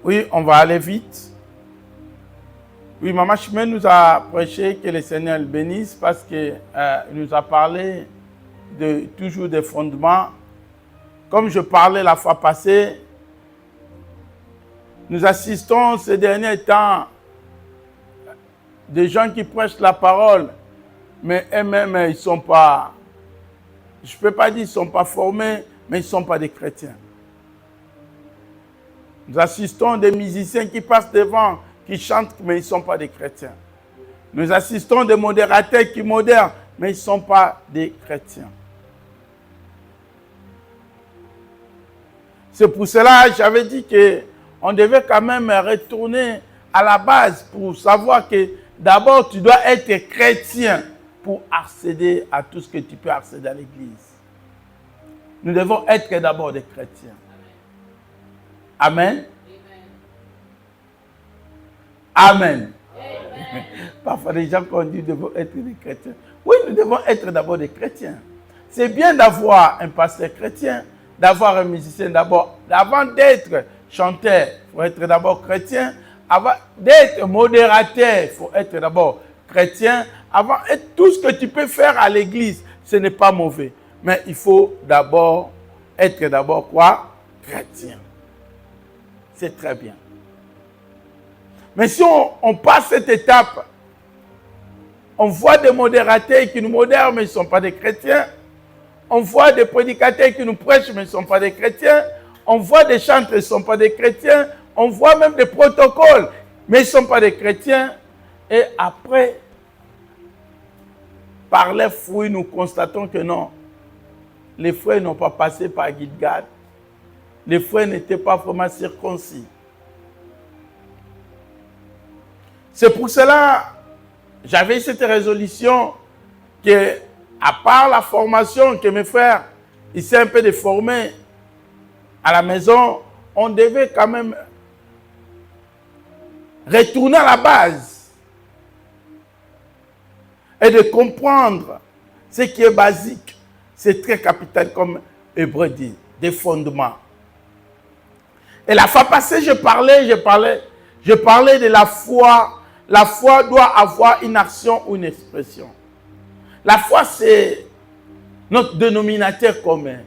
Oui, on va aller vite. Oui, Maman Chimène nous a prêché, que le Seigneur le bénisse, parce qu'il nous a parlé toujours des fondements. Comme je parlais la fois passée, nous assistons ces derniers temps des gens qui prêchent la parole, mais eux-mêmes, ils ne sont pas, je ne peux pas dire qu'ils ne sont pas formés, mais ils ne sont pas des chrétiens. Nous assistons des musiciens qui passent devant, qui chantent, mais ils ne sont pas des chrétiens. Nous assistons des modérateurs qui modèrent, mais ils ne sont pas des chrétiens. C'est pour cela que j'avais dit qu'on devait quand même retourner à la base pour savoir que d'abord tu dois être chrétien pour accéder à tout ce que tu peux accéder à l'église. Nous devons être d'abord des chrétiens. Amen. Amen. Amen. Parfois, les gens qu'on dit nous devons être des chrétiens. Oui, nous devons être d'abord des chrétiens. C'est bien d'avoir un pasteur chrétien, d'avoir un musicien d'abord. Avant d'être chanteur, il faut être d'abord chrétien. Avant d'être modérateur, il faut être d'abord chrétien. Avant tout ce que tu peux faire à l'église, ce n'est pas mauvais. Mais il faut d'abord être d'abord quoi? Chrétien. C'est très bien. Mais si on passe cette étape, on voit des modérateurs qui nous modèrent, mais ils ne sont pas des chrétiens. On voit des prédicateurs qui nous prêchent, mais ils ne sont pas des chrétiens. On voit des chanteurs, ils ne sont pas des chrétiens. On voit même des protocoles, mais ils ne sont pas des chrétiens. Et après, par les fruits, nous constatons que non. Les frères n'ont pas passé par Gilgal. Les frères n'étaient pas vraiment circoncis. C'est pour cela que j'avais cette résolution que, à part la formation que mes frères essaient un peu de former à la maison, on devait quand même retourner à la base et de comprendre ce qui est basique. C'est très capital comme Hébreu dit, des fondements. Et la fois passée, je parlais de la foi. La foi doit avoir une action ou une expression. La foi, c'est notre dénominateur commun.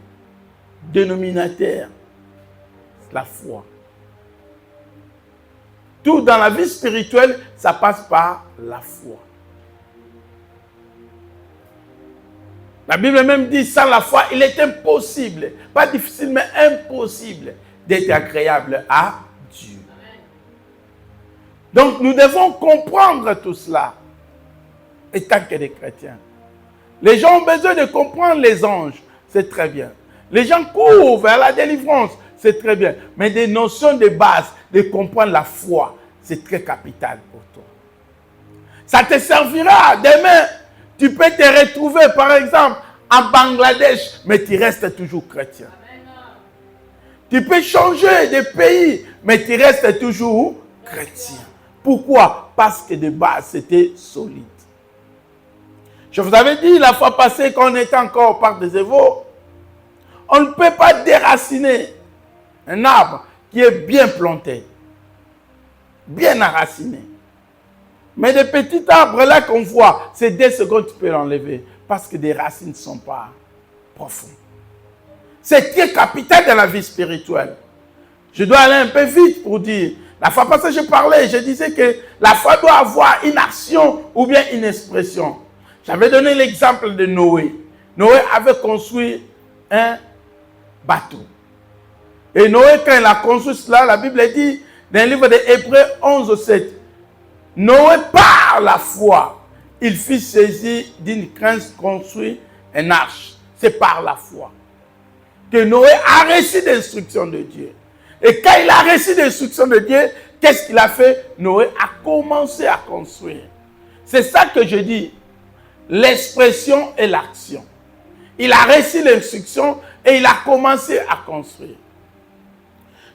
Dénominateur, c'est la foi. Tout dans la vie spirituelle, ça passe par la foi. La Bible même dit, sans la foi, il est impossible, pas difficile, mais impossible d'être agréable à Dieu. Donc, nous devons comprendre tout cela, étant que des chrétiens. Les gens ont besoin de comprendre les anges, c'est très bien. Les gens courent vers la délivrance, c'est très bien. Mais des notions de base, de comprendre la foi, c'est très capital pour toi. Ça te servira demain. Tu peux te retrouver, par exemple, en Bangladesh, mais tu restes toujours chrétien. Tu peux changer de pays, mais tu restes toujours chrétien. Pourquoi? Parce que de base, c'était solide. Je vous avais dit la fois passée, quand on était encore au parc des Évaux, on ne peut pas déraciner un arbre qui est bien planté, bien enraciné. Mais des petits arbres là qu'on voit, c'est 2 secondes tu peux l'enlever parce que des racines ne sont pas profondes. C'est très capital dans la vie spirituelle. Je dois aller un peu vite pour dire. La fois passée, je disais que la foi doit avoir une action ou bien une expression. J'avais donné l'exemple de Noé. Noé avait construit un bateau. Et Noé, quand il a construit cela, la Bible dit, dans le livre de Hébreux 11:7, Noé, par la foi, il fut saisi d'une crainte construit une arche. C'est par la foi que Noé a reçu l'instruction de Dieu. Et quand il a reçu l'instruction de Dieu, qu'est-ce qu'il a fait? Noé a commencé à construire. C'est ça que je dis. L'expression et l'action. Il a reçu l'instruction et il a commencé à construire.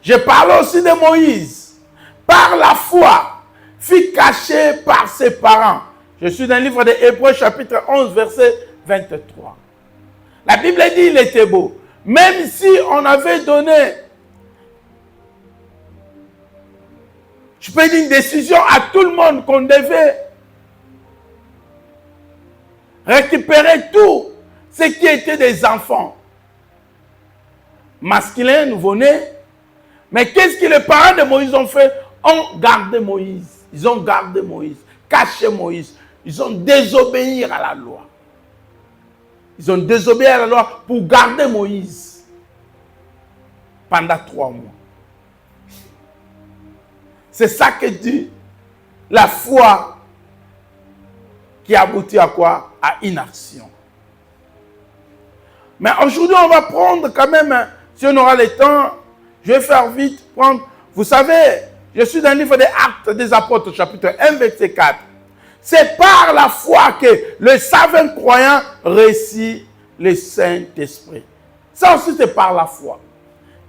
Je parle aussi de Moïse. Par la foi, fut caché par ses parents. Je suis dans le livre de Hébreux chapitre 11, verset 23. La Bible dit qu'il était beau. Même si on avait donné Je peux dire une décision à tout le monde qu'on devait récupérer tout ce qui était des enfants masculins, nouveau-nés. Mais qu'est-ce que les parents de Moïse ont fait? Ont gardé Moïse. Ils ont gardé Moïse, caché Moïse. Ils ont désobéi à la loi. Ils ont désobéi à la loi pour garder Moïse pendant 3 mois. C'est ça que dit la foi qui aboutit à quoi? À inaction. Mais aujourd'hui, on va prendre quand même, si on aura le temps, je vais faire vite, prendre. Vous savez, je suis dans le livre des Actes des Apôtres, chapitre 1, verset 4. C'est par la foi que le savant croyant réussit le Saint-Esprit. Ça aussi, c'est par la foi.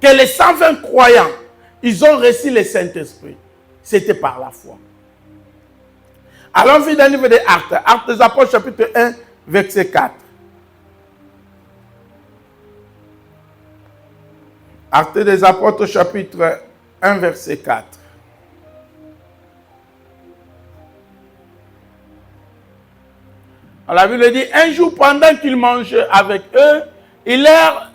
Que les 120 croyants, ils ont reçu le Saint-Esprit. C'était par la foi. Allons-y dans le livre des Actes. Actes des Apôtres, chapitre 1, verset 4. Actes des Apôtres, chapitre 1, verset 4. La Bible dit, un jour pendant qu'ils mangeaient avec eux, il leur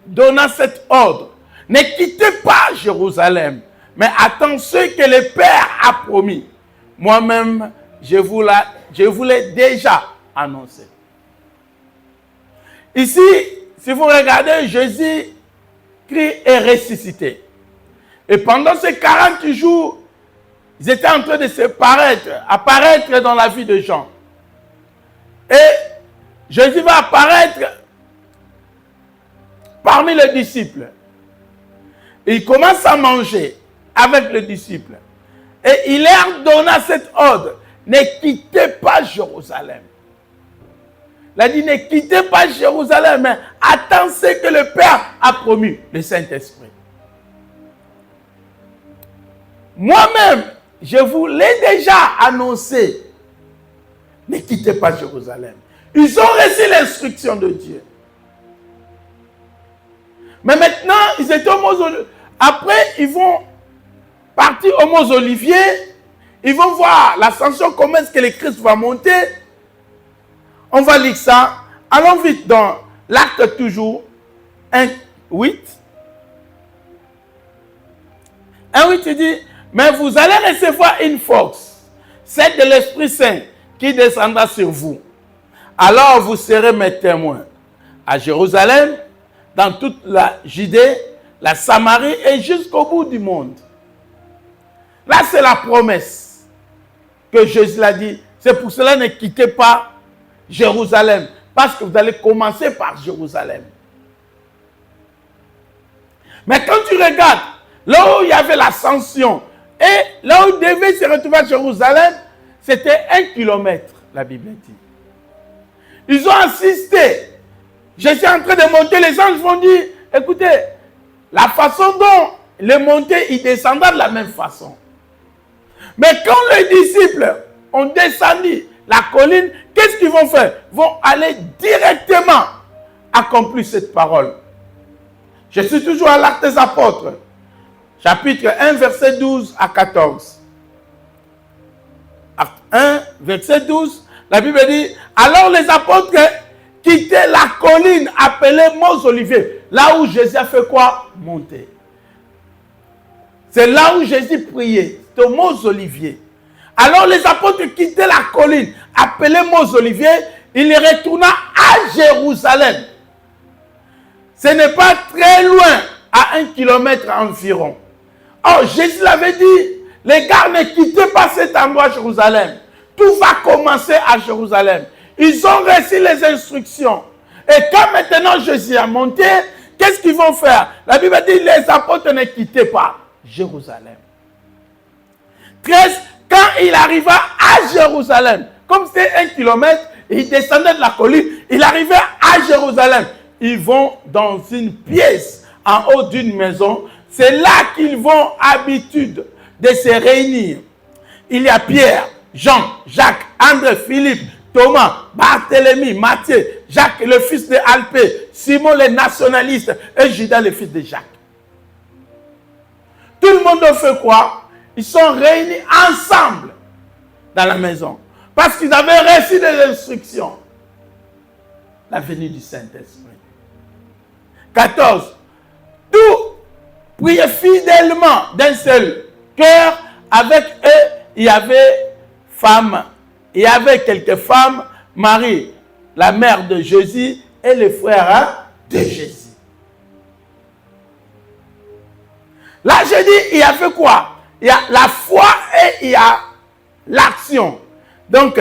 donna cet ordre. Ne quittez pas Jérusalem, mais attends ce que le Père a promis. Moi-même, je vous l'ai déjà annoncé. Ici, si vous regardez, Jésus Christ est ressuscité. Et pendant ces 40 jours, ils étaient en train de apparaître dans la vie de Jean. Et Jésus va apparaître parmi les disciples. Il commence à manger avec les disciples. Et il leur donna cet ordre. Ne quittez pas Jérusalem. Il a dit, ne quittez pas Jérusalem, mais attendez ce que le Père a promis, le Saint-Esprit. Moi-même, je vous l'ai déjà annoncé. Ne quittez pas Jérusalem. Ils ont reçu l'instruction de Dieu. Mais maintenant, ils étaient au mausolée. Après, ils vont partir au Mont Olivier. Ils vont voir l'ascension, comment est-ce que le Christ va monter. On va lire ça. Allons vite dans l'acte toujours. 1:8. 1:8, il dit, mais vous allez recevoir une force, celle de l'Esprit Saint, qui descendra sur vous. Alors vous serez mes témoins à Jérusalem, dans toute la Judée, la Samarie et jusqu'au bout du monde. Là, c'est la promesse que Jésus l'a dit. C'est pour cela, ne quittez pas Jérusalem, parce que vous allez commencer par Jérusalem. Mais quand tu regardes, là où il y avait l'ascension, et là où il devait se retrouver à Jérusalem, c'était 1 kilomètre, la Bible dit. Ils ont insisté. Jésus est en train de monter, les anges vont dire, écoutez, la façon dont les monter, ils descendaient de la même façon. Mais quand les disciples ont descendu la colline, qu'est-ce qu'ils vont faire? Ils vont aller directement accomplir cette parole. Je suis toujours à l'Acte des Apôtres, chapitre 1, verset 12 à 14. Acte 1, verset 12, la Bible dit, alors les apôtres quittaient la colline appelée Mont Olivier, là où Jésus a fait quoi? Monter. C'est là où Jésus priait, c'est au Mont Olivier. Alors les apôtres quittaient la colline appelée Mont Olivier, il retourna à Jérusalem. Ce n'est pas très loin, à 1 kilomètre environ. Oh, Jésus l'avait dit, les gars, ne quittez pas cet endroit Jérusalem. Tout va commencer à Jérusalem. Ils ont reçu les instructions. Et quand maintenant Jésus a monté, qu'est-ce qu'ils vont faire? La Bible dit, les apôtres ne quittaient pas Jérusalem. 13, quand il arriva à Jérusalem, comme c'était 1 kilomètre, il descendait de la colline, il arrivait à Jérusalem. Ils vont dans une pièce en haut d'une maison. C'est là qu'ils vont habitude de se réunir. Il y a Pierre, Jean, Jacques, André, Philippe, Thomas, Barthélemy, Matthieu, Jacques le fils de Alpée, Simon le nationaliste et Judas le fils de Jacques. Tout le monde a fait quoi? Ils sont réunis ensemble dans la maison. Parce qu'ils avaient reçu des instructions. La venue du Saint-Esprit. 14. Tous priaient fidèlement d'un seul cœur. Avec eux, il y avait femmes. Il y avait quelques femmes. Marie, la mère de Jésus, et les frères de Jésus. Là, je dis, il y avait quoi? Il y a la foi et il y a l'action. Donc,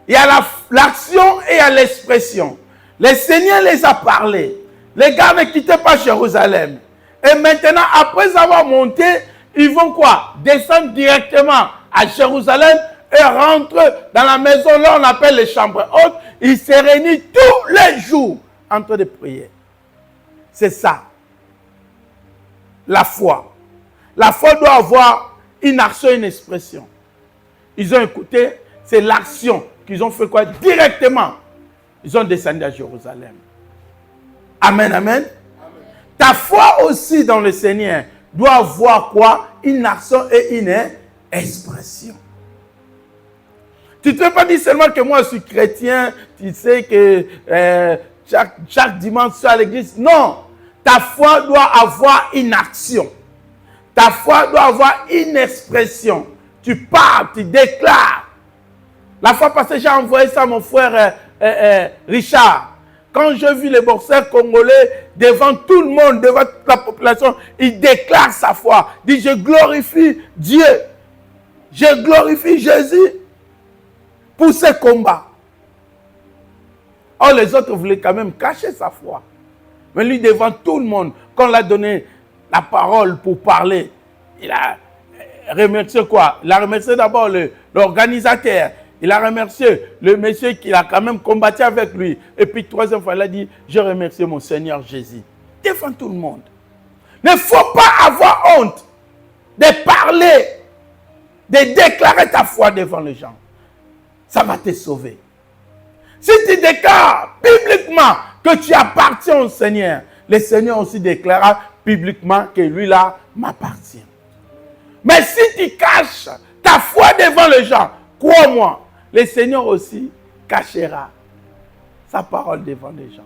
il y a l'action et il y a l'expression. Le Seigneur les a parlé. Les gars ne quittaient pas Jérusalem. Et maintenant, après avoir monté, ils vont quoi? Descendre directement à Jérusalem et rentrent dans la maison. Là, on appelle les chambres hautes. Ils se réunissent tous les jours en train de prier. C'est ça. La foi. La foi doit avoir une action et une expression. Ils ont écouté, c'est l'action qu'ils ont fait quoi? Directement. Ils ont descendu à Jérusalem. Amen, amen. Ta foi aussi dans le Seigneur doit avoir quoi? Une action et une expression. Tu ne te fais pas dire seulement que moi je suis chrétien, tu sais que chaque dimanche je suis à l'église. Non, ta foi doit avoir une action. Ta foi doit avoir une expression. Tu parles, tu déclares. La fois passée, j'ai envoyé ça à mon frère Richard. Quand je vis les boxeurs congolais devant tout le monde, devant toute la population, il déclare sa foi. Il dit, je glorifie Dieu. Je glorifie Jésus pour ce combat. Or, les autres voulaient quand même cacher sa foi. Mais lui, devant tout le monde, quand on l'a donné la parole pour parler, il a remercié quoi? Il a remercié d'abord l'organisateur. Il a remercié le monsieur qui a quand même combattu avec lui. Et puis, troisième fois, il a dit, je remercie mon Seigneur Jésus. Devant tout le monde. Il ne faut pas avoir honte de parler, de déclarer ta foi devant les gens. Ça va te sauver. Si tu déclares publiquement que tu appartiens au Seigneur, le Seigneur aussi déclarera publiquement que lui-là m'appartient. Mais si tu caches ta foi devant les gens, crois-moi, le Seigneur aussi cachera sa parole devant les gens.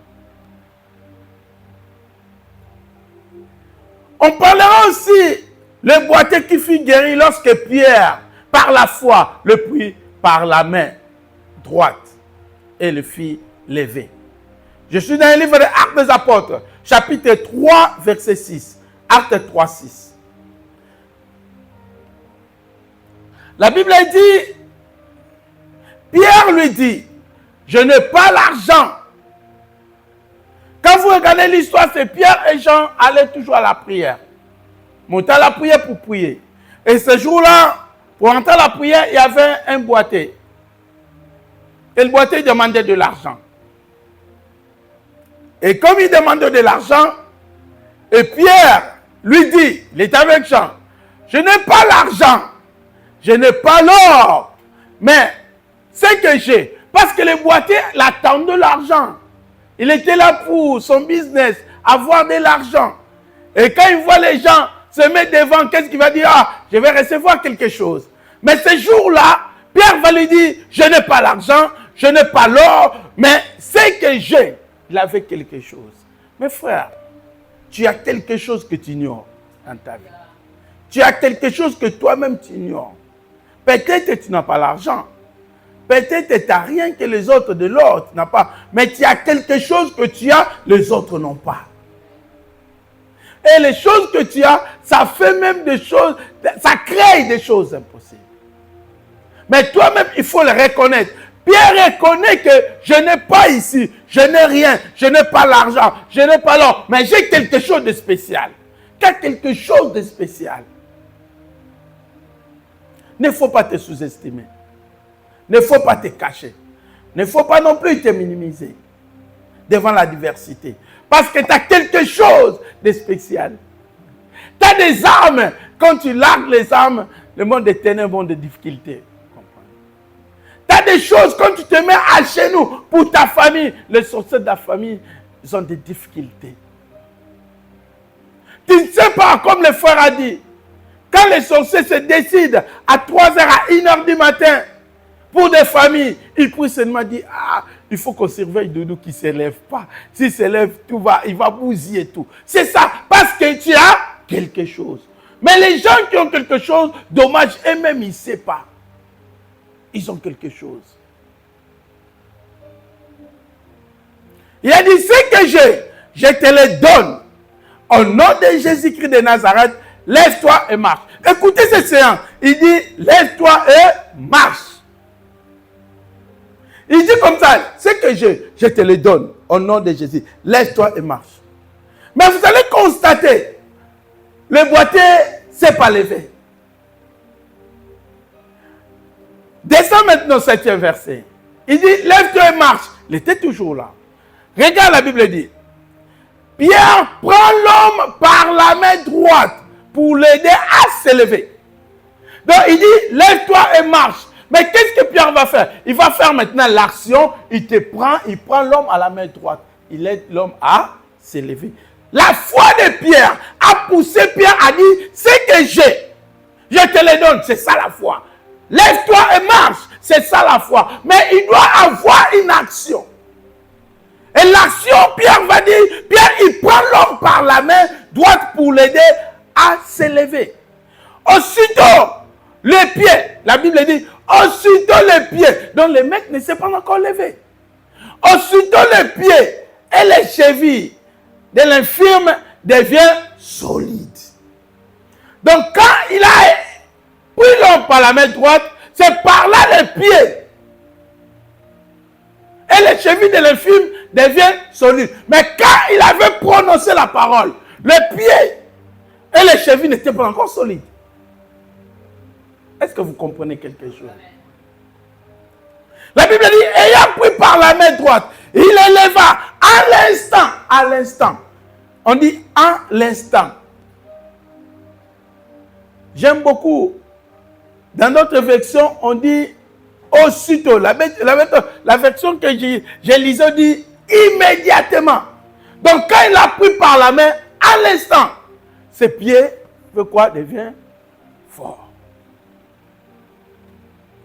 On parlera aussi le boiteux qui fut guéri lorsque Pierre, par la foi, le prit par la main droite et le fit lever. Je suis dans le livre des Actes des Apôtres, chapitre 3, verset 6. Actes 3, 6. La Bible dit, Pierre lui dit, je n'ai pas l'argent. Quand vous regardez l'histoire, c'est Pierre et Jean allaient toujours à la prière. Montaient à la prière pour prier. Et ce jour-là, pour entrer à la prière, il y avait un boiteux. Et le boiteux demandait de l'argent. Et comme il demandait de l'argent, et Pierre lui dit, il est avec Jean, je n'ai pas l'argent, je n'ai pas l'or, mais ce que j'ai, parce que le boiteux l'attendait de l'argent. Il était là pour son business, avoir de l'argent. Et quand il voit les gens se mettre devant, qu'est-ce qu'il va dire? Ah, je vais recevoir quelque chose. Mais ce jour-là, Pierre va lui dire, je n'ai pas l'argent, je n'ai pas l'or, mais ce que j'ai, il avait quelque chose. Mes frères, tu as quelque chose que tu ignores dans ta vie. Tu as quelque chose que toi-même tu ignores. Peut-être que tu n'as pas l'argent. Peut-être que tu n'as rien que les autres de l'or, tu n'as pas. Mais tu as quelque chose que tu as, les autres n'ont pas. Et les choses que tu as, ça fait même des choses, ça crée des choses impossibles. Mais toi-même, il faut le reconnaître. Pierre reconnaît que je n'ai pas ici, je n'ai rien, je n'ai pas l'argent, je n'ai pas l'or, mais j'ai quelque chose de spécial. Quelque chose de spécial. Il ne faut pas te sous-estimer. Il ne faut pas te cacher. Il ne faut pas non plus te minimiser devant la diversité. Parce que tu as quelque chose de spécial. Tu as des armes. Quand tu largues les armes, le monde des ténèbres ont des difficultés. Tu as des choses, quand tu te mets à genoux pour ta famille, les sorciers de la famille, ils ont des difficultés. Tu ne sais pas, comme le frère a dit, Quand les sorciers se décident à 3h, à 1h du matin, pour des familles, ils prient seulement dire, il faut qu'on surveille Doudou qui ne s'élève pas. S'il s'élève, il va bousiller tout. C'est ça, parce que tu as quelque chose. Mais les gens qui ont quelque chose, dommage, eux-mêmes, ils ne savent pas. Ils ont quelque chose. Il a dit, ce que je te le donne. Au nom de Jésus-Christ de Nazareth, lève-toi et marche. Écoutez ce séance. Il dit, lève-toi et marche. Il dit comme ça, ce que je te le donne au nom de Jésus. Lève-toi et marche. Mais vous allez constater, le boîtier ne s'est pas levé. Descends maintenant au 7e verset. Il dit, lève-toi et marche. Il était toujours là. Regarde, la Bible dit, Pierre prend l'homme par la main droite pour l'aider à se lever. Donc il dit, lève-toi et marche. Mais qu'est-ce que Pierre va faire? Il va faire maintenant l'action, il prend l'homme à la main droite. Il aide l'homme à se lever. La foi de Pierre a poussé Pierre à dire, ce que j'ai, je te le donne, c'est ça la foi. Lève-toi et marche, c'est ça la foi. Mais il doit avoir une action. Et l'action, Pierre va dire, Pierre, il prend l'homme par la main droite pour l'aider à se lever. Aussitôt, les pieds, la Bible dit, aussitôt les pieds, donc le mec ne s'est pas encore levé. Aussitôt les pieds et les chevilles de l'infirme deviennent solides. Donc quand il a pris l'homme par la main droite, c'est par là les pieds et les chevilles de l'infirme deviennent solides. Mais quand il avait prononcé la parole, les pieds et les chevilles n'étaient pas encore solides. Est-ce que vous comprenez quelque chose? La Bible dit, ayant pris par la main droite, il éleva à l'instant. On dit à l'instant. J'aime beaucoup. Dans notre version, on dit aussitôt. La version que j'ai lisée dit immédiatement. Donc quand il a pris par la main, à l'instant, ses pieds, devient fort.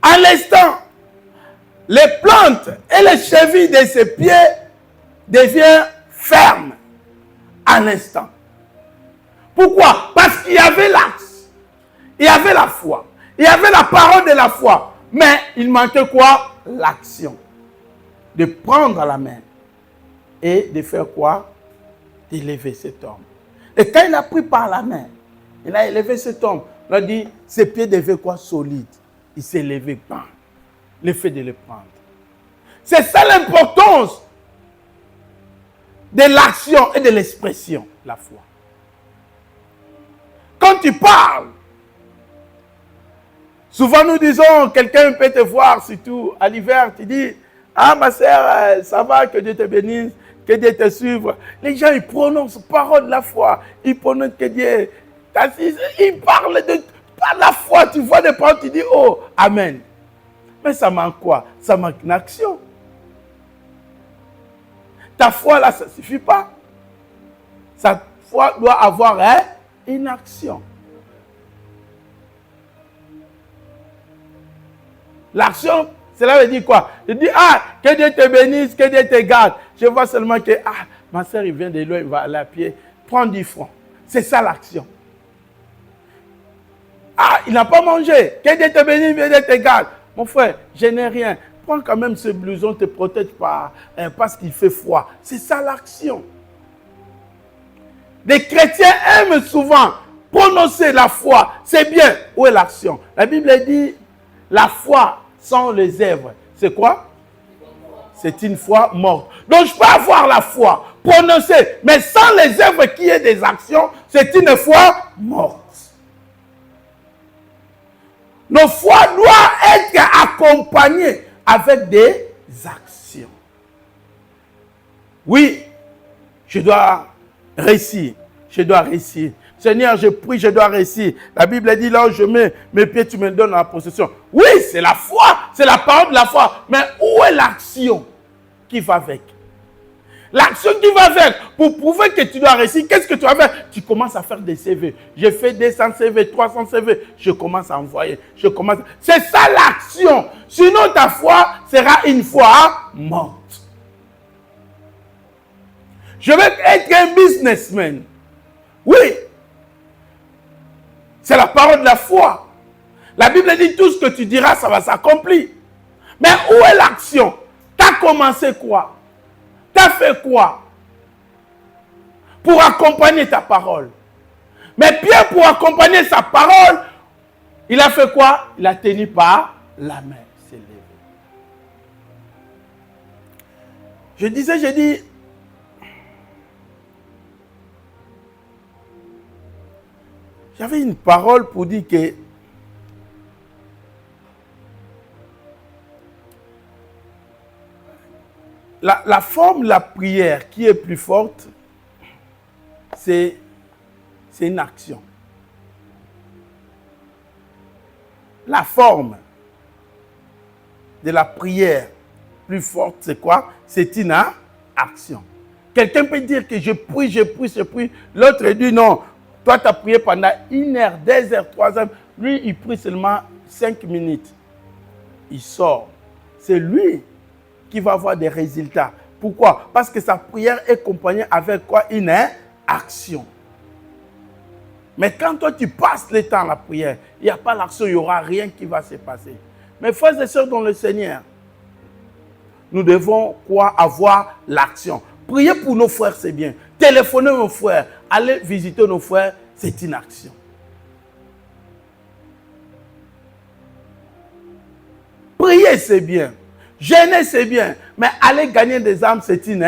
À l'instant, les plantes et les chevilles de ses pieds deviennent fermes. À l'instant. Pourquoi? Parce qu'il y avait l'axe. Il y avait la foi. Il y avait la parole de la foi. Mais il manquait quoi? L'action. De prendre la main. Et de faire quoi? D'élever cet homme. Et quand il a pris par la main, il a élevé cet homme. Il a dit, ses pieds devaient quoi? Solides. Il s'est levé, bam. Le fait de le prendre. C'est ça l'importance de l'action et de l'expression, la foi. Quand tu parles, souvent nous disons, quelqu'un peut te voir, surtout à l'hiver, tu dis, ma sœur, ça va, que Dieu te bénisse, que Dieu te suive. Les gens, ils prononcent parole de la foi. Ils prononcent que Dieu t'assise. Ils parlent de la foi. Tu vois des paroles, tu dis, oh, amen. Mais ça manque quoi? Ça manque une action. Ta foi là, ça ne suffit pas. Sa foi doit avoir une action. L'action, cela veut dire quoi? Je dis, que Dieu te bénisse, que Dieu te garde. Je vois seulement que, ma soeur, il vient de loin, il va aller à pied. Prends 10 francs. C'est ça l'action. Il n'a pas mangé. Que Dieu te bénisse, que Dieu te garde. Mon frère, je n'ai rien. Prends quand même ce blouson, te protège pas, parce qu'il fait froid. C'est ça l'action. Les chrétiens aiment souvent prononcer la foi. C'est bien. Où est l'action? La Bible dit, la foi sans les œuvres, c'est quoi? C'est une foi morte. Donc je peux avoir la foi, prononcer, mais sans les œuvres qui est des actions, c'est une foi morte. Nos foi doivent être accompagnées avec des actions. Oui, je dois réussir. Je dois réussir. Seigneur, je prie, je dois réussir. La Bible dit, là où je mets mes pieds, tu me donnes la possession. Oui, c'est la foi, c'est la parole de la foi. Mais où est l'action qui va avec? L'action que tu vas faire pour prouver que tu dois réussir, qu'est-ce que tu vas faire? Tu commences à faire des CV. J'ai fait 200 CV, 300 CV. Je commence à envoyer. C'est ça l'action. Sinon, ta foi sera une foi morte. Je vais être un businessman. Oui. C'est la parole de la foi. La Bible dit tout ce que tu diras, ça va s'accomplir. Mais où est l'action? Tu as commencé quoi? Tu as fait quoi pour accompagner ta parole? Mais Pierre, pour accompagner sa parole, il a fait quoi? Il a tenu par la main. C'est levé. Je dis, j'avais une parole pour dire que la forme de la prière qui est plus forte, c'est une action. La forme de la prière plus forte, c'est quoi? C'est une action. Quelqu'un peut dire que je prie. L'autre dit non. Toi, tu as prié pendant 1 heure, 2 heures, 3 heures. Lui, il prie seulement 5 minutes. Il sort. C'est lui qui va avoir des résultats. Pourquoi? Parce que sa prière est accompagnée avec quoi? Une action. Mais quand toi, tu passes le temps à la prière, il n'y a pas l'action, il n'y aura rien qui va se passer. Mes frères et sœurs dans le Seigneur, nous devons quoi? Avoir l'action. Prier pour nos frères, c'est bien. Téléphoner nos frères, aller visiter nos frères, c'est une action. Prier, c'est bien. Jeûner, c'est bien. Mais aller gagner des âmes, c'est une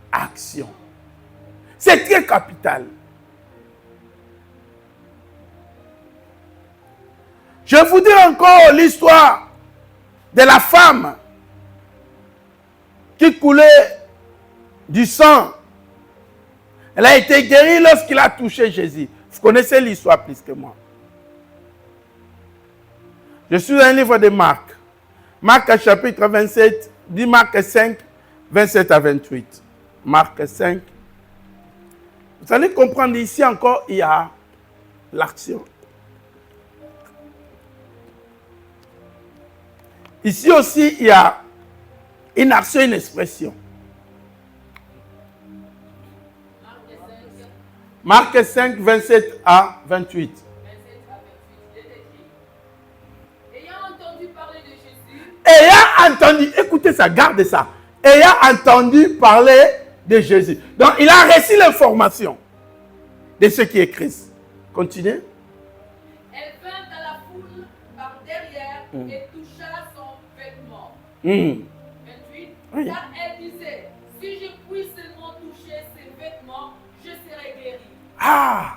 action. C'est très capital. Je vous dis encore l'histoire de la femme qui coulait du sang. Elle a été guérie lorsqu'il a touché Jésus. Vous connaissez l'histoire plus que moi. Je suis dans un livre de Marc. Marc chapitre 27, dit Marc 5, 27 à 28. Marc 5. Vous allez comprendre ici encore, il y a l'action. Ici aussi, il y a une action, une expression. Marc 5, 27 à 28. Ayant entendu, écoutez ça, gardez ça. Ayant entendu parler de Jésus. Donc, il a reçu l'information de ce qui est Christ. Continuez. Elle vint à la foule par derrière et toucha son vêtement. 28. Oui. Car elle disait, si je puis seulement toucher ses vêtements, je serai guérie. Ah!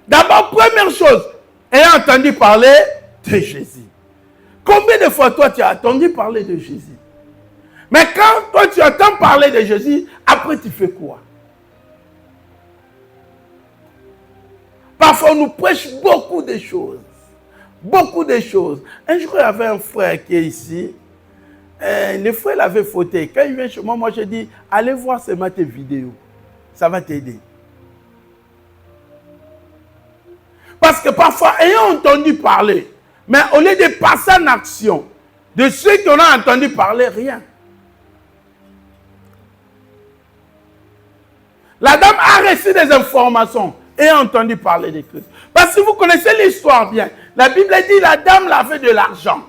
D'abord, première chose, ayant entendu parler de Jésus. Combien de fois toi tu as entendu parler de Jésus? Mais quand toi tu entends parler de Jésus, après tu fais quoi? Parfois on nous prêche beaucoup de choses. Beaucoup de choses. Un jour il y avait un frère qui est ici. Le frère il avait fauté. Quand il vient chez moi, moi je dis, allez voir seulement tes vidéos. Ça va t'aider. Parce que parfois, ayant entendu parler, mais au lieu de passer en action, de ceux qui en ont entendu parler, rien. La dame a reçu des informations et a entendu parler de Christ. Parce que vous connaissez l'histoire bien. La Bible dit la dame avait de l'argent.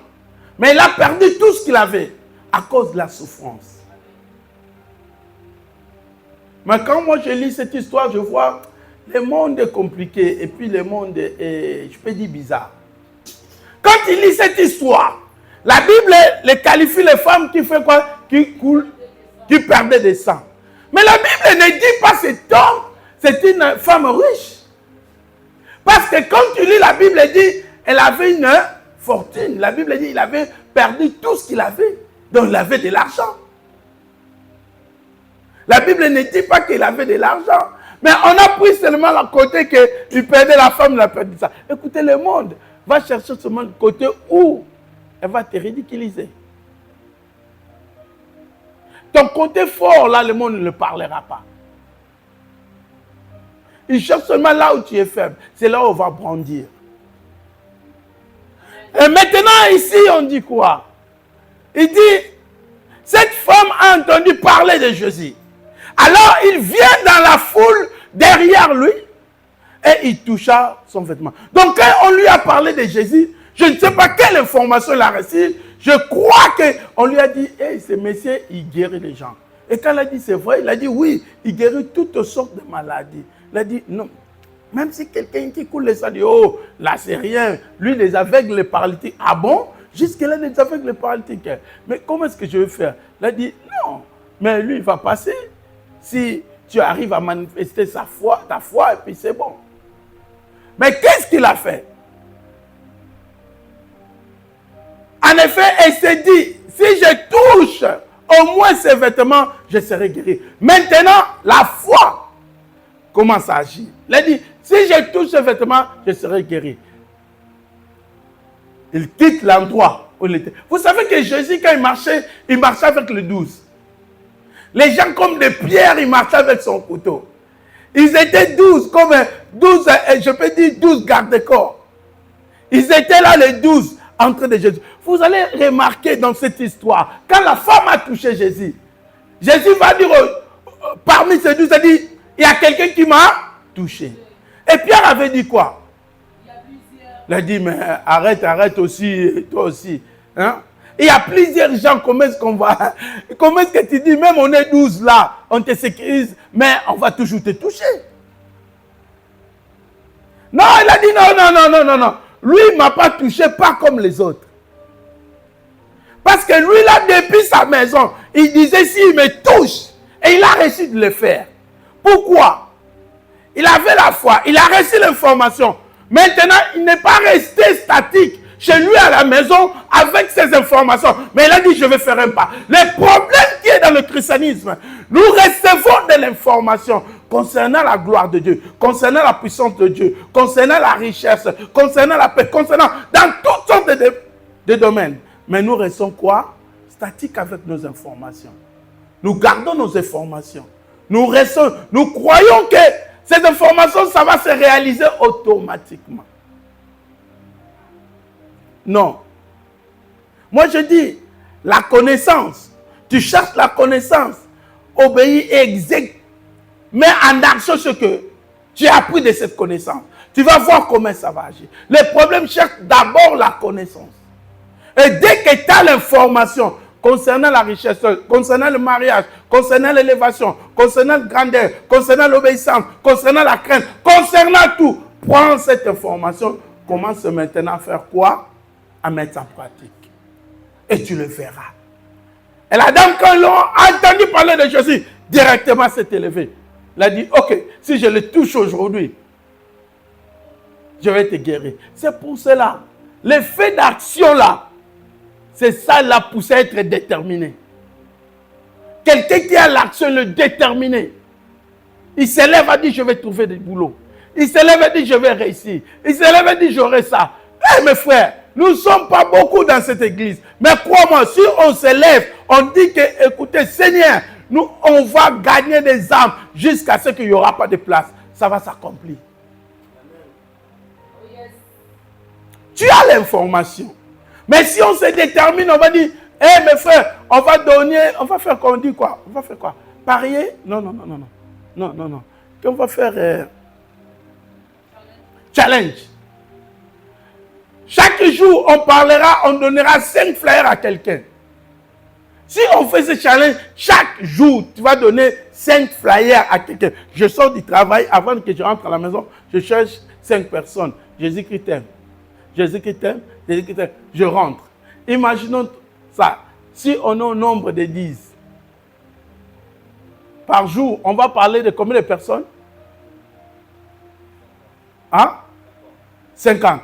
Mais elle a perdu tout ce qu'il avait à cause de la souffrance. Mais quand moi je lis cette histoire, je vois le monde est compliqué et puis le monde est, je peux dire, bizarre. Quand il lit cette histoire, la Bible les qualifie les femmes qui font quoi? Qui coulent, qui perdaient des sangs. Mais la Bible ne dit pas cet homme, c'est une femme riche. Parce que quand tu lis la Bible, elle dit, elle avait une fortune. La Bible dit, il avait perdu tout ce qu'il avait. Donc il avait de l'argent. La Bible ne dit pas qu'il avait de l'argent. Mais on a pris seulement le côté qu'il perdait la femme, il a perdu ça. Écoutez, le monde va chercher seulement le côté où elle va te ridiculiser. Ton côté fort, là, le monde ne le parlera pas. Il cherche seulement là où tu es faible. C'est là où on va brandir. Et maintenant, ici, on dit quoi? Il dit, cette femme a entendu parler de Jésus. Alors, il vient dans la foule derrière lui et il toucha son vêtement. Donc, quand on lui a parlé de Jésus, je ne sais pas quelle information il a reçue. Je crois qu'on lui a dit, hey, ce monsieur, il guérit les gens. Et quand il a dit, c'est vrai, il a dit, oui, il guérit toutes sortes de maladies. Il a dit, non. Même si quelqu'un qui coule le sang dit, oh, là, c'est rien. Lui, les aveugles, les paralytiques. Ah bon? Jusque-là, les aveugles, les paralytiques. Mais comment est-ce que je vais faire? Il a dit, non. Mais lui, il va passer. Si tu arrives à manifester ta foi, et puis c'est bon. Mais qu'est-ce qu'il a fait? En effet, il s'est dit, si je touche au moins ces vêtements, je serai guéri. Maintenant, la foi commence à agir. Il a dit, si je touche ces vêtements, je serai guéri. Il quitte l'endroit où il était. Vous savez que Jésus, quand il marchait avec les 12. Les gens comme des pierres, il marchait avec son couteau. Ils étaient 12, comme 12, je peux dire 12 gardes-corps. Ils étaient là, les 12, en train de Jésus. Vous allez remarquer dans cette histoire, quand la femme a touché Jésus, Jésus va dire, parmi ces 12, il a dit, il y a quelqu'un qui m'a touché. Et Pierre avait dit quoi? Il a dit, mais arrête aussi, toi aussi. Hein? Il y a plusieurs gens, comment est-ce que tu dis, même on est 12 là, on te sécurise, mais on va toujours te toucher. Non, il a dit non. Lui, il ne m'a pas touché, pas comme les autres. Parce que lui, là, depuis sa maison, il disait, s'il me touche, et il a réussi de le faire. Pourquoi? Il avait la foi, il a reçu l'information. Maintenant, il n'est pas resté statique chez lui à la maison avec ces informations. Mais il a dit, je vais faire un pas. Le problème qui est dans le christianisme, nous recevons de l'information concernant la gloire de Dieu, concernant la puissance de Dieu, concernant la richesse, concernant la paix, concernant dans toutes sortes de domaines. Mais nous restons quoi? Statiques avec nos informations. Nous gardons nos informations. Nous croyons que ces informations, ça va se réaliser automatiquement. Non. Moi, je dis, la connaissance. Tu cherches la connaissance. Obéis et exécute. Mets en action ce que tu as appris de cette connaissance. Tu vas voir comment ça va agir. Le problème cherche d'abord la connaissance. Et dès que tu as l'information concernant la richesse, concernant le mariage, concernant l'élévation, concernant la grandeur, concernant l'obéissance, concernant la crainte, concernant tout, prends cette information, commence maintenant à faire quoi? À mettre en pratique. Et tu le verras. Et la dame, quand elle a entendu parler de Jésus, directement s'est élevée. Elle a dit, ok, si je le touche aujourd'hui, je vais te guérir. C'est pour cela, l'effet d'action là, c'est ça l'a poussé à être déterminé. Quelqu'un qui a l'action, le déterminé. Il s'élève et dit, je vais trouver du boulot. Il s'élève et dit, je vais réussir. Il s'élève et dit, j'aurai ça. Eh mes frères, nous ne sommes pas beaucoup dans cette église. Mais crois-moi, si on s'élève, on dit que, écoutez, Seigneur, nous, on va gagner des âmes jusqu'à ce qu'il n'y aura pas de place. Ça va s'accomplir. Tu as l'information. Mais si on se détermine, on va dire, hé mes frères, on va donner, on va faire quoi? On dit quoi? On va faire quoi? Parier? Non. On va faire challenge. Chaque jour, on parlera, on donnera 5 flyers à quelqu'un. Si on fait ce challenge, chaque jour, tu vas donner 5 flyers à quelqu'un. Je sors du travail, avant que je rentre à la maison, je cherche 5 personnes. Jésus-Christ t'aime. Jésus-Christ t'aime. Jésus-Christ t'aime. Je rentre. Imaginons ça. Si on est au nombre de 10, par jour, on va parler de combien de personnes? 50.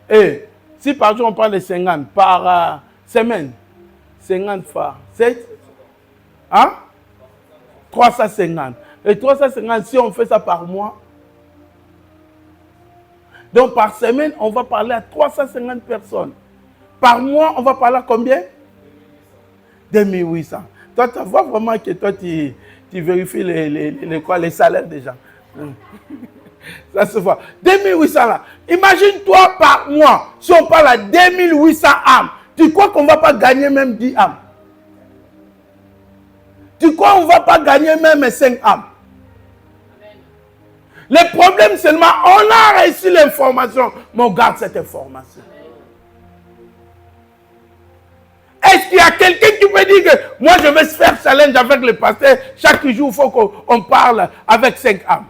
Et si par jour on parle de 50, par semaine, 50 fois 7, 350. Et 350, si on fait ça par mois, donc par semaine, on va parler à 350 personnes. Par mois, on va parler à combien? 2800. Toi, tu vois vraiment que toi, tu vérifies les salaires des gens. Ça se voit. 2800 là. Imagine-toi par mois, si on parle à 2800 âmes, tu crois qu'on ne va pas gagner même 10 âmes? Tu crois qu'on ne va pas gagner même 5 âmes? Le problème seulement, on a reçu l'information, mais on garde cette information. Est-ce qu'il y a quelqu'un qui peut dire que moi je vais se faire challenge avec le pasteur, chaque jour il faut qu'on parle avec 5 âmes?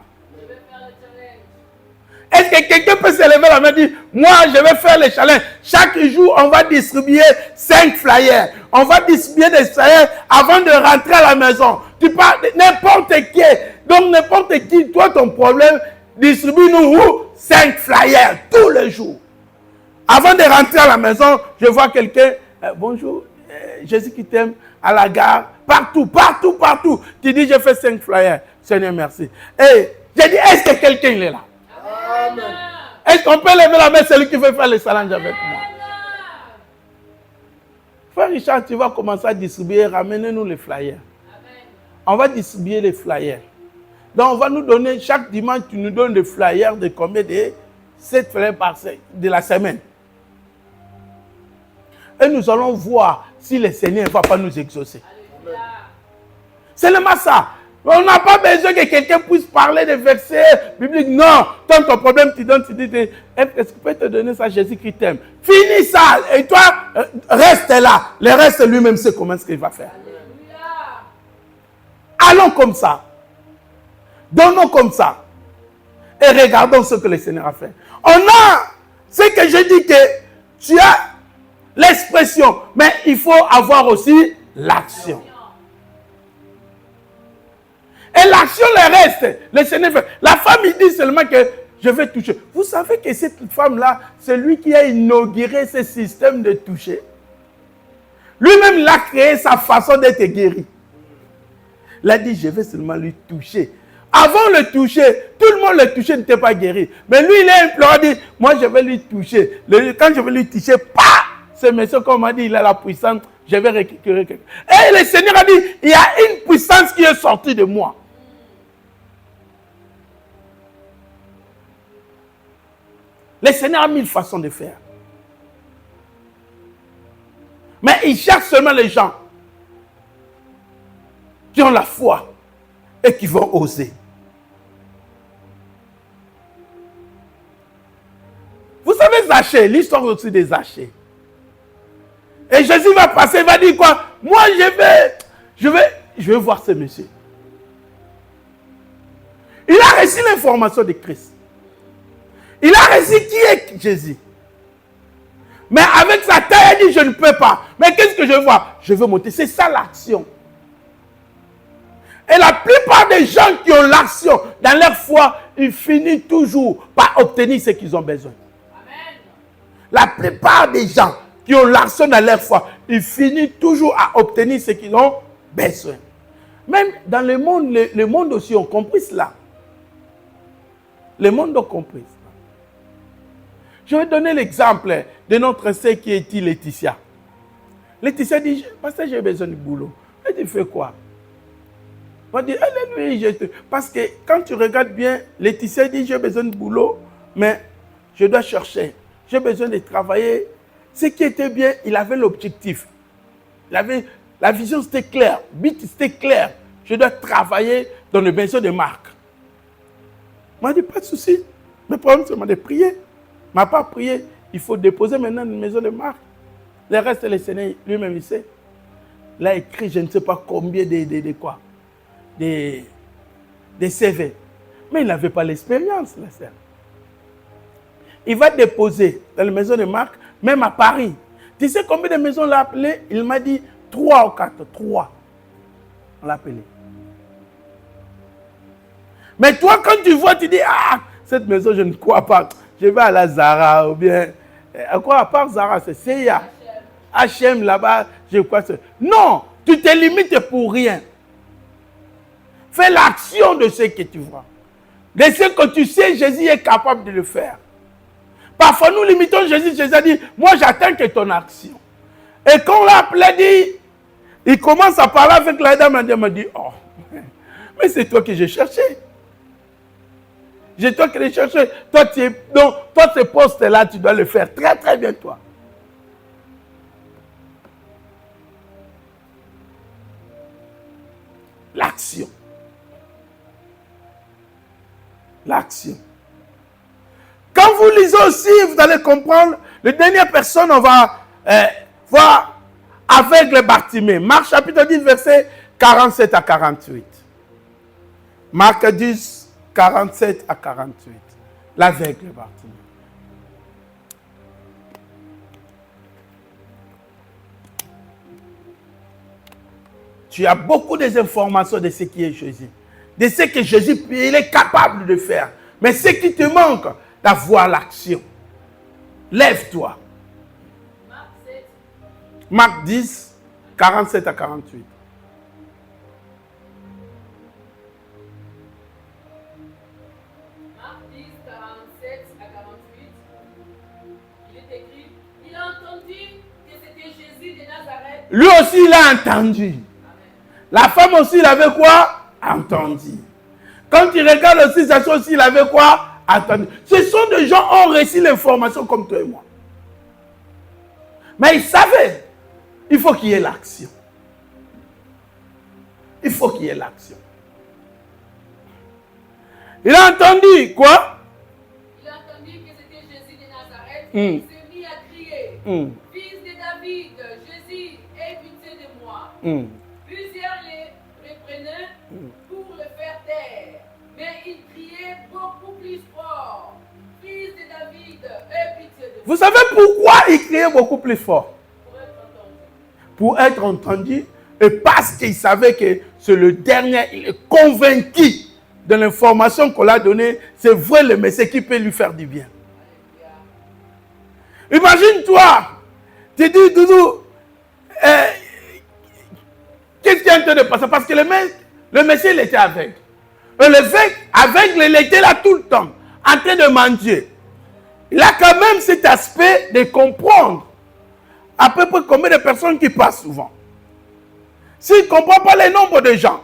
Est-ce que quelqu'un peut se lever la main et dire, moi je vais faire le challenge, chaque jour on va distribuer 5 flyers, on va distribuer des flyers avant de rentrer à la maison. Tu parles de n'importe qui, donc n'importe qui, toi ton problème, distribue-nous 5 flyers tous les jours. Avant de rentrer à la maison, je vois quelqu'un, bonjour, Jésus qui t'aime, à la gare, partout. Tu dis, je fais 5 flyers. Seigneur, merci. Et j'ai dit, est-ce que quelqu'un est là? Amen. Est-ce qu'on peut lever la main, celui qui veut faire le challenge avec moi? Frère Richard, tu vas commencer à distribuer, ramenez-nous les flyers. Amen. On va distribuer les flyers. Donc, on va nous donner, chaque dimanche, tu nous donnes des flyers de combien de 7 flyers de la semaine. Et nous allons voir si le Seigneur ne va pas nous exaucer. C'est seulement ça. On n'a pas besoin que quelqu'un puisse parler des versets bibliques. Non, tant ton problème, tu donnes, tu dis, est-ce que peut te donner ça, Jésus-Christ t'aime? Finis ça, et toi, reste là. Le reste, lui-même sait comment ce qu'il va faire. Allons comme ça. Donnons comme ça. Et regardons ce que le Seigneur a fait. On a, ce que je dis que tu as l'expression, mais il faut avoir aussi l'action. Et l'action, le reste, le Seigneur fait. La femme, il dit seulement que je vais toucher. Vous savez que cette femme-là, c'est lui qui a inauguré ce système de toucher. Lui-même, il a créé sa façon d'être guéri. Il a dit, je vais seulement lui toucher. Avant le toucher, tout le monde le touchait, n'était pas guéri. Mais lui, il a imploré, dit, moi, je vais lui toucher. Quand je vais lui toucher, ce monsieur, comme on m'a dit, il a la puissance, je vais récupérer quelqu'un. Et le Seigneur a dit, il y a une puissance qui est sortie de moi. Le Seigneur a 1000 façons de faire. Mais il cherche seulement les gens qui ont la foi et qui vont oser. Vous savez Zachée, l'histoire aussi des Zachée. Et Jésus va passer, il va dire quoi? Moi je vais voir ce monsieur. Il a reçu l'information de Christ. Il a reçu qui est Jésus. Mais avec sa taille, il dit je ne peux pas. Mais qu'est-ce que je vois? Je veux monter. C'est ça l'action. Et la plupart des gens qui ont l'action dans leur foi, ils finissent toujours par obtenir ce qu'ils ont besoin. Amen. La plupart des gens qui ont l'action dans leur foi, ils finissent toujours à obtenir ce qu'ils ont besoin. Même dans le monde aussi ont compris cela. Le monde a compris cela. Je vais donner l'exemple de notre sœur qui est Laetitia. Laetitia dit, pasteur, j'ai besoin de boulot. Elle dit, fais quoi? On dit, parce que quand tu regardes bien, Laetitia dit, j'ai besoin de boulot, mais je dois chercher. J'ai besoin de travailler. Ce qui était bien, il avait l'objectif. La vision, c'était clair. Le but, c'était clair. Je dois travailler dans le maison de Marc. On m'a dit, pas de souci. Le problème, c'est de prier. Il ne m'a pas prié. Il faut déposer maintenant une maison de Marc. Le reste, le Seigneur lui-même, il sait. Il a écrit, je ne sais pas combien de quoi. Des CV. Mais il n'avait pas l'expérience, la sœur. Il va déposer dans la maison de Marc, même à Paris. Tu sais combien de maisons l'a appelé? Il m'a dit 3 ou 4. 3. On l'a appelé. Mais toi, quand tu vois, tu dis, ah, cette maison, je ne crois pas. Je vais à la Zara ou bien. À quoi, à part Zara, c'est CIA. H&M là-bas, je crois. Non, tu te limites pour rien. Fais l'action de ce que tu vois. De ce que tu sais, Jésus est capable de le faire. Parfois, nous limitons Jésus. Jésus a dit, moi, j'attends que ton action. Et quand on l'a appelé, dit, Il commence à parler avec la dame m'a dit, oh, mais c'est toi que j'ai cherché. C'est toi qui l'ai cherché. Donc, toi, ce poste-là, tu dois le faire très, très bien, toi. L'action. L'action. Quand vous lisez aussi, vous allez comprendre, la dernière personne, on va voir avec le Bartimée. Marc chapitre 10, verset 47 à 48. Marc 10, 47 à 48. L'aveugle Bartimée. Tu as beaucoup d'informations de ce qui est Jésus. De ce que Jésus il est capable de faire. Mais ce qui te manque, d'avoir l'action. Lève-toi. Marc 10, 47 à 48. Marc 10, 47 à 48. Il est écrit, il a entendu que c'était Jésus de Nazareth. Lui aussi, il a entendu. Amen. La femme aussi, il avait quoi? Entendu. Quand il regarde aussi, ça aussi, il avait quoi? Entendu. Ce sont des gens qui ont reçu l'information comme toi et moi. Mais ils savaient. Il faut qu'il y ait l'action. Il faut qu'il y ait l'action. Il a entendu quoi? Il a entendu que c'était Jésus de Nazareth. Il s'est mis à crier. Fils de David, Jésus, aie pitié de moi. Plusieurs les reprenaient pour le faire taire. Mais il criait beaucoup plus fort. Fils de David, aie pitié de moi. Vous savez pourquoi il criait beaucoup plus fort? Pour être entendu, et parce qu'il savait que c'est le dernier, il est convaincu de l'information qu'on l'a donnée, c'est vrai le Messie qui peut lui faire du bien. Imagine-toi, tu dis, Doudou, qu'est-ce qui est en train de passer? Parce que le Messie, il était aveugle. Et l'aveugle, il était là tout le temps, en train de mendier. Il a quand même cet aspect de comprendre à peu près combien de personnes qui passent souvent. S'il ne comprend pas le nombre de gens,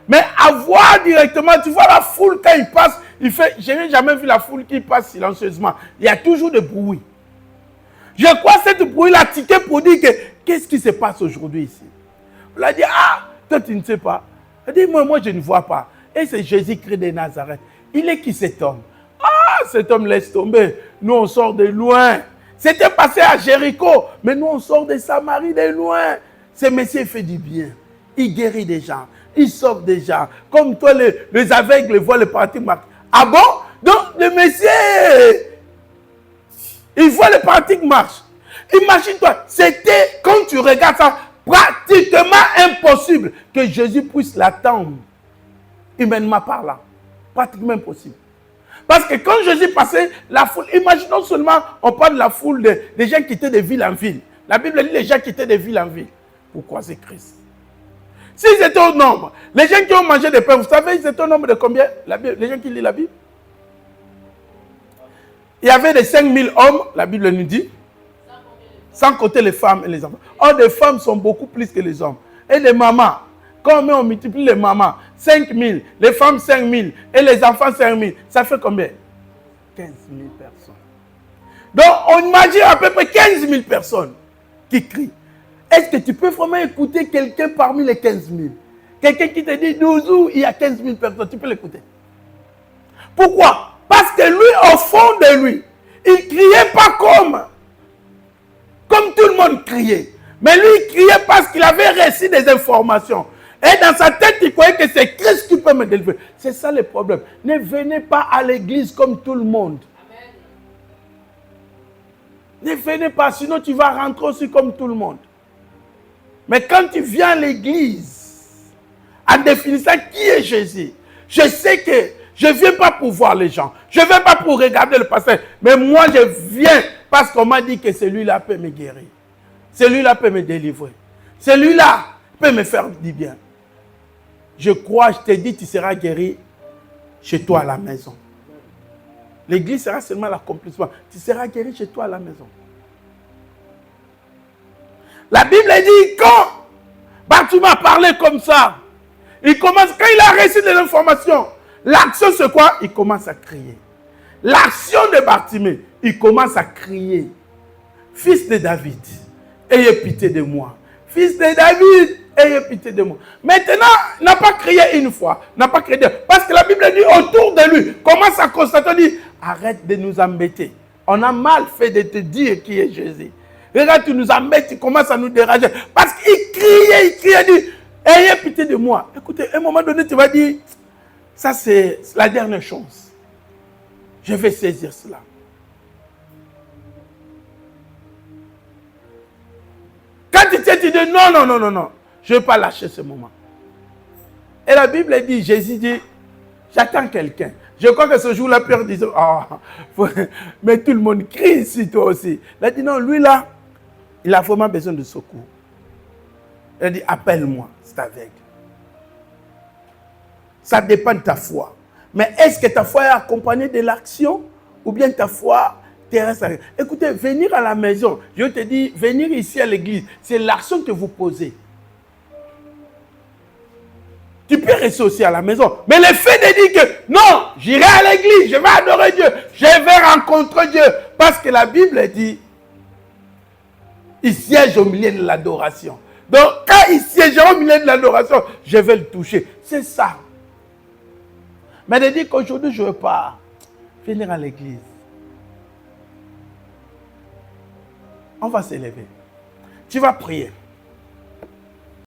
mais avoir directement, tu vois la foule quand il passe, je n'ai jamais vu la foule qui passe silencieusement. Il y a toujours des bruits. Je crois que ce bruit-là tiqué pour dire que qu'est-ce qui se passe aujourd'hui ici. On a dit, ah, toi tu ne sais pas. Il a dit, moi je ne vois pas. Et c'est Jésus-Christ de Nazareth. Il est qui cet homme? Ah, cet homme laisse tomber. Nous on sort de loin. C'était passé à Jéricho, mais nous on sort de Samarie de loin. Ce Messie fait du bien. Il guérit des gens. Il sauve des gens. Comme toi, les aveugles voient le paralytique marcher. Ah bon? Donc le Messie, il voit le paralytique marcher. Imagine-toi, c'était, quand tu regardes ça, pratiquement impossible que Jésus puisse l'attendre. Humainement parlant. Pratiquement impossible. Parce que quand Jésus passait, la foule, imaginons seulement, on parle de la foule des gens qui étaient de ville en ville. La Bible dit les gens qui étaient de ville en ville. Pourquoi c'est Christ? S'ils étaient au nombre, les gens qui ont mangé des pains, vous savez, ils étaient au nombre de combien? Les gens qui lisent la Bible. Il y avait des 5000 hommes, la Bible nous dit, sans compter les femmes et les enfants. Or, les femmes sont beaucoup plus que les hommes. Et les mamans, quand on multiplie les mamans, 5000, les femmes 5000 et les enfants 5000, ça fait combien? 15 000 personnes. Donc, on imagine à peu près 15 000 personnes qui crient. Est-ce que tu peux vraiment écouter quelqu'un parmi les 15 000? Quelqu'un qui te dit, Douzou, il y a 15 000 personnes, tu peux l'écouter. Pourquoi? Parce que lui, au fond de lui, il ne criait pas comme tout le monde criait. Mais lui, il criait parce qu'il avait reçu des informations. Et dans sa tête, il croyait que c'est Christ qui peut me délivrer. C'est ça le problème. Ne venez pas à l'église comme tout le monde. Amen. Ne venez pas, sinon tu vas rentrer aussi comme tout le monde. Mais quand tu viens à l'église, en définissant qui est Jésus, je sais que je ne viens pas pour voir les gens. Je ne viens pas pour regarder le pasteur. Mais moi, je viens parce qu'on m'a dit que celui-là peut me guérir. Celui-là peut me délivrer. Celui-là peut me faire du bien. Je crois, je t'ai dit, tu seras guéri chez toi à la maison. L'église sera seulement l'accomplissement. Tu seras guéri chez toi à la maison. La Bible dit quand Bartimée a parlé comme ça. Il commence, quand il a reçu de l'information, l'action c'est quoi? Il commence à crier. L'action de Bartimée, il commence à crier. Fils de David, ayez pitié de moi. Fils de David, ayez pitié de moi. Maintenant, il n'a pas crié une fois, n'a pas crié deux. Parce que la Bible dit autour de lui, commence à constater, on dit, arrête de nous embêter. On a mal fait de te dire qui est Jésus. Regarde, tu nous embêtes, tu commences à nous déranger. Parce qu'il criait, il dit, ayez pitié de moi. Écoutez, à un moment donné, tu vas dire, ça c'est la dernière chance. Je vais saisir cela. Quand tu dis non, je ne vais pas lâcher ce moment. Et la Bible dit, Jésus dit, j'attends quelqu'un. Je crois que ce jour-là, Pierre disait, mais tout le monde crie ici, toi aussi. Il a dit, non, lui là, il a vraiment besoin de secours. Il a dit, appelle-moi, c'est aveugle. Ça dépend de ta foi. Mais est-ce que ta foi est accompagnée de l'action ou bien ta foi terrestre? Écoutez, venir à la maison, je te dis, venir ici à l'église, c'est l'action que vous posez. Tu peux rester aussi à la maison. Mais le fait de dire que non, j'irai à l'église, je vais adorer Dieu, je vais rencontrer Dieu. Parce que la Bible dit, il siège au milieu de l'adoration. Donc, quand il siège au milieu de l'adoration, je vais le toucher. C'est ça. Mais de dire qu'aujourd'hui, je ne veux pas venir à l'église. On va s'élever. Tu vas prier.